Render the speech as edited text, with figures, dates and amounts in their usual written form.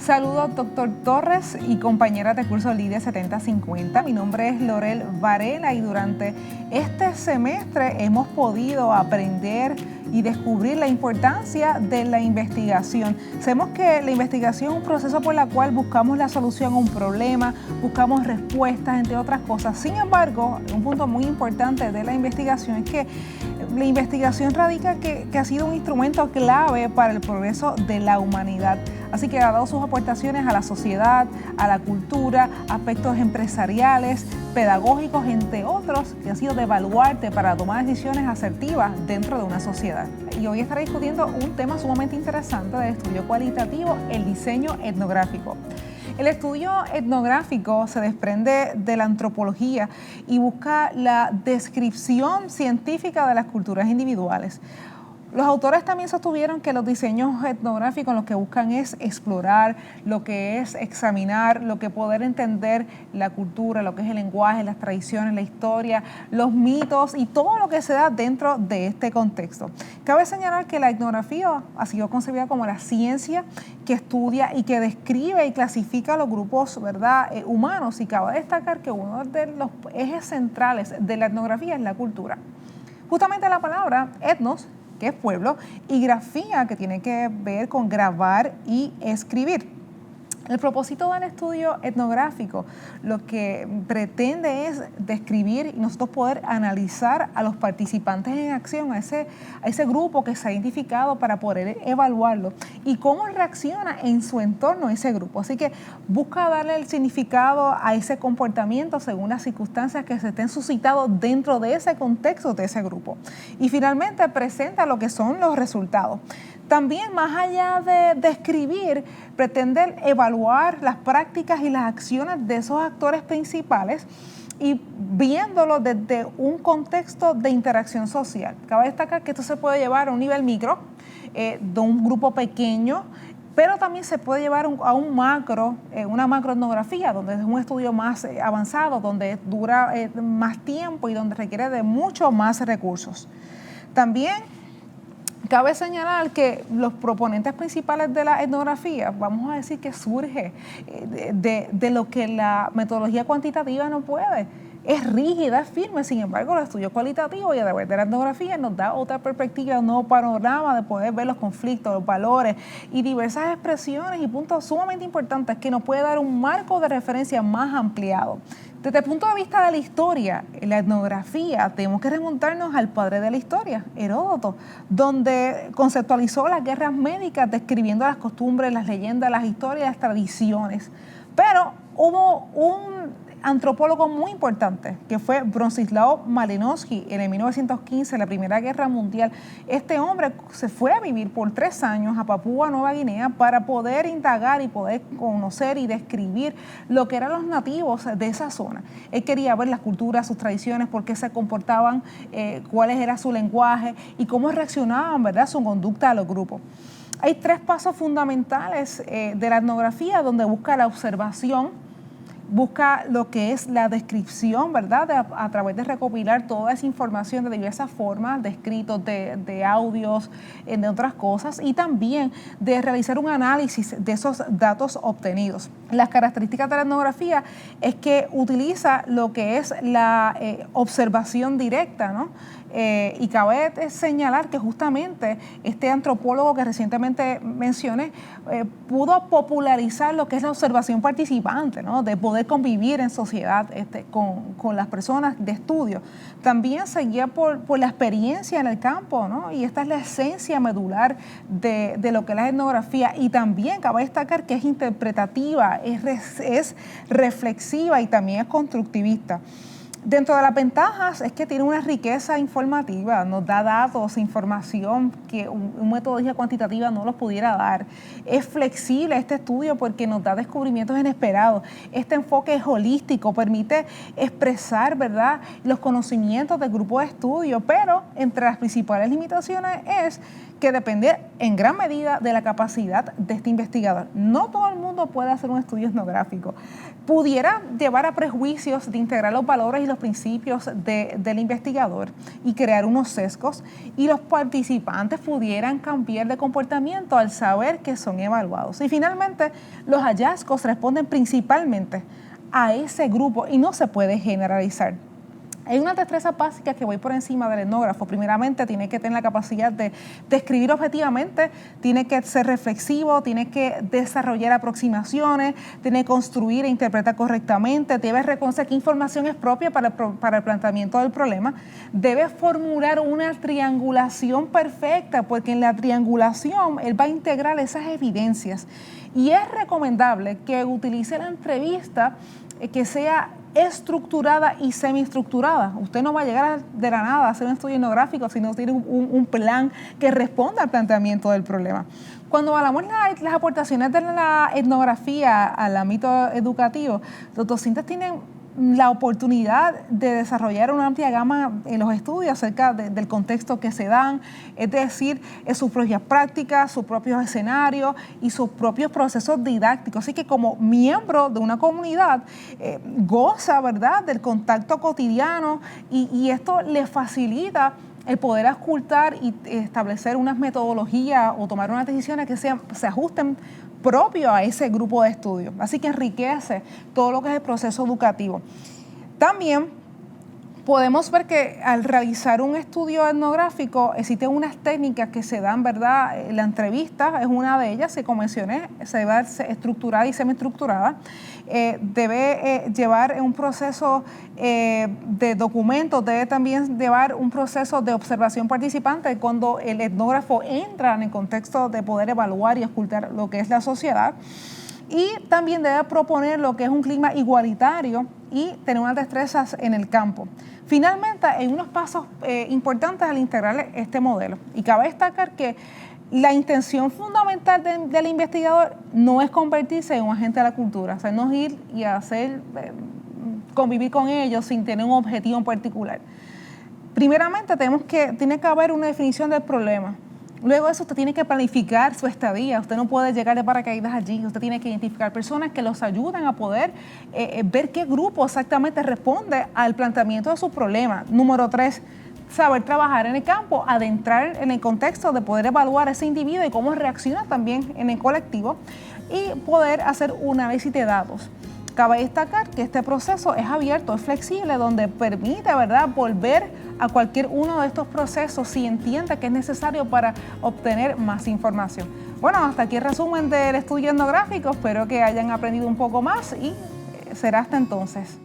Saludos, doctor Torres y compañeras de curso Lidia 7050. Mi nombre es Lorel Varela y durante este semestre hemos podido aprender y descubrir la importancia de la investigación. Sabemos que la investigación es un proceso por el cual buscamos la solución a un problema, buscamos respuestas, entre otras cosas. Sin embargo, un punto muy importante de la investigación es que la investigación radica que ha sido un instrumento clave para el progreso de la humanidad. Así que ha dado sus aportaciones a la sociedad, a la cultura, aspectos empresariales, pedagógicos, entre otros, que han sido de baluarte para tomar decisiones asertivas dentro de una sociedad. Y hoy estaré discutiendo un tema sumamente interesante del estudio cualitativo, el diseño etnográfico. El estudio etnográfico se desprende de la antropología y busca la descripción científica de las culturas individuales. Los autores también sostuvieron que los diseños etnográficos lo que buscan es explorar, lo que es examinar, lo que poder entender la cultura, lo que es el lenguaje, las tradiciones, la historia, los mitos y todo lo que se da dentro de este contexto. Cabe señalar que la etnografía ha sido concebida como la ciencia que estudia y que describe y clasifica los grupos, ¿verdad?, humanos, y cabe destacar que uno de los ejes centrales de la etnografía es la cultura. Justamente la palabra etnos, que es pueblo, y grafía, que tiene que ver con grabar y escribir. El propósito del estudio etnográfico lo que pretende es describir y nosotros poder analizar a los participantes en acción, a ese grupo que se ha identificado para poder evaluarlo y cómo reacciona en su entorno ese grupo. Así que busca darle el significado a ese comportamiento según las circunstancias que se estén suscitados dentro de ese contexto de ese grupo. Y finalmente presenta lo que son los resultados. También, más allá de describir, pretende evaluar las prácticas y las acciones de esos actores principales y viéndolo desde un contexto de interacción social. Cabe destacar que esto se puede llevar a un nivel micro, de un grupo pequeño, pero también se puede llevar a un macro, una macroetnografía, donde es un estudio más avanzado, donde dura más tiempo y donde requiere de mucho más recursos. También cabe señalar que los proponentes principales de la etnografía, vamos a decir que surge de lo que la metodología cuantitativa no puede. Es rígida, es firme, sin embargo, el estudio cualitativo y a través de la etnografía nos da otra perspectiva, un nuevo panorama de poder ver los conflictos, los valores y diversas expresiones y puntos sumamente importantes que nos puede dar un marco de referencia más ampliado. Desde el punto de vista de la historia, la etnografía, tenemos que remontarnos al padre de la historia, Heródoto, donde conceptualizó las guerras médicas describiendo las costumbres, las leyendas, las historias, las tradiciones. Pero hubo un antropólogo muy importante, que fue Bronislaw Malinowski, en 1915, en la Primera Guerra Mundial. Este hombre se fue a vivir por 3 años a Papúa Nueva Guinea para poder indagar y poder conocer y describir lo que eran los nativos de esa zona. Él quería ver las culturas, sus tradiciones, por qué se comportaban, cuál era su lenguaje y cómo reaccionaban, ¿verdad?, su conducta a los grupos. Hay 3 pasos fundamentales de la etnografía, donde busca la observación, busca lo que es la descripción, ¿verdad?, a través de recopilar toda esa información de diversas formas, de escritos, de audios, de otras cosas, y también de realizar un análisis de esos datos obtenidos. Las características de la etnografía es que utiliza lo que es la observación directa, ¿no? Y cabe señalar que justamente este antropólogo que recientemente mencioné pudo popularizar lo que es la observación participante, ¿no?, de poder convivir en sociedad con las personas de estudio. También se guía por la experiencia en el campo, ¿no?, y esta es la esencia medular de lo que es la etnografía. Y también cabe destacar que es interpretativa, es reflexiva y también es constructivista. Dentro de las ventajas es que tiene una riqueza informativa, nos da datos, información que una metodología cuantitativa no los pudiera dar. Es flexible este estudio porque nos da descubrimientos inesperados. Este enfoque es holístico, permite expresar, ¿verdad?, los conocimientos del grupo de estudio, pero entre las principales limitaciones es que depende en gran medida de la capacidad de este investigador. No todo el mundo puede hacer un estudio etnográfico. Pudiera llevar a prejuicios de integrar los valores y los principios del investigador y crear unos sesgos, y los participantes pudieran cambiar de comportamiento al saber que son evaluados. Y finalmente, los hallazgos responden principalmente a ese grupo y no se puede generalizar. Hay una destreza básica que voy por encima del etnógrafo. Primeramente, tiene que tener la capacidad de escribir objetivamente, tiene que ser reflexivo, tiene que desarrollar aproximaciones, tiene que construir e interpretar correctamente, debe reconocer qué información es propia para el planteamiento del problema, debe formular una triangulación perfecta, porque en la triangulación él va a integrar esas evidencias. Y es recomendable que utilice la entrevista que sea estructurada y semiestructurada. Usted no va a llegar de la nada a hacer un estudio etnográfico si no tiene un plan que responda al planteamiento del problema. Cuando hablamos de las aportaciones de la etnografía al ámbito educativo, los docentes tienen la oportunidad de desarrollar una amplia gama en los estudios acerca del contexto que se dan, es decir, sus propias prácticas, sus propios escenarios y sus propios procesos didácticos. Así que como miembro de una comunidad goza, ¿verdad?, del contacto cotidiano, y esto le facilita el poder auscultar y establecer unas metodologías o tomar unas decisiones que se ajusten propio a ese grupo de estudio. Así que enriquece todo lo que es el proceso educativo. También podemos ver que al realizar un estudio etnográfico existen unas técnicas que se dan, ¿verdad? La entrevista es una de ellas, como mencioné, se debe dar estructurada y semiestructurada. Debe llevar un proceso de documentos, debe también llevar un proceso de observación participante cuando el etnógrafo entra en el contexto de poder evaluar y escuchar lo que es la sociedad. Y también debe proponer lo que es un clima igualitario y tener unas destrezas en el campo. Finalmente, hay unos pasos importantes al integrar este modelo. Y cabe destacar que la intención fundamental del investigador no es convertirse en un agente de la cultura, o sea, no es ir y hacer convivir con ellos sin tener un objetivo en particular. Primeramente, tiene que haber una definición del problema. Luego de eso, usted tiene que planificar su estadía. Usted no puede llegar de paracaídas allí. Usted tiene que identificar personas que los ayuden a poder ver qué grupo exactamente responde al planteamiento de su problema. Número 3, saber trabajar en el campo, adentrar en el contexto de poder evaluar a ese individuo y cómo reacciona también en el colectivo, y poder hacer un análisis de datos. Cabe destacar que este proceso es abierto, es flexible, donde permite, ¿verdad?, volver a cualquier uno de estos procesos si entiende que es necesario para obtener más información. Bueno, hasta aquí el resumen del estudio etnográfico. Espero que hayan aprendido un poco más y será hasta entonces.